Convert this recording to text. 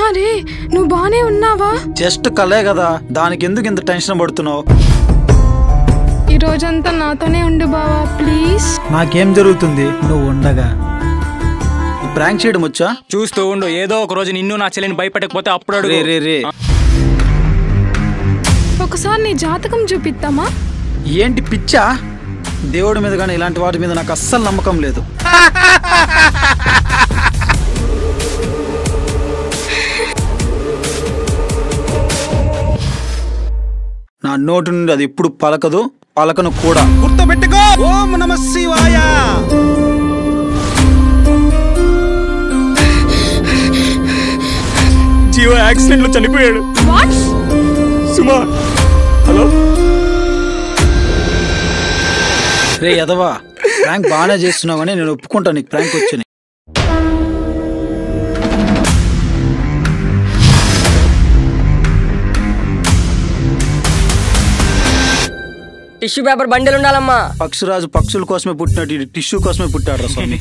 అరే నువ్వు బానే ఉన్నావా? జస్ట్ కలే కదా, దానికి ఎందుకు ఇంత టెన్షన్ పడుతున్నావు? ఈ రోజంతా నాతోనే ఉండు బావా ప్లీజ్. నాకేం జరుగుతుంది నువ్వు ఉండగా? ప్రాంక్ చేయడం వచ్చా? చూస్తూ ఉండు, ఏదో ఒక రోజు నిన్ను నా చెల్లిని భయపెట్టకపోతే అప్పుడు అడుగు. రే ఒకసారి నీ జాతకం చూపిద్దామా? ఏంటి పిచ్చా? దేవుడి మీద కానీ ఇలాంటి వాటి మీద నాకు అస్సలు నమ్మకం లేదు. నా నోటి నుండి అది ఎప్పుడు పలకదు, పలకను కూడా. గుర్తుపెట్టుకో. ఓం నమః శివాయ. జీవ యాక్సిడెంట్ లో చనిపోయాడు. సుమా హలో. రే యదవా, ప్రాంక్ బాగానే చేస్తున్నావు కానీ నేను ఒప్పుకుంటాను నీకు ప్రాంక్ వచ్చి. టిష్యూ పేపర్ బండిలు ఉండాలమ్మా. పక్షిరాజు పక్షుల కోసమే పుట్టినట్టు టిష్యూ కోసమే పుట్టాడు రా స్వామి.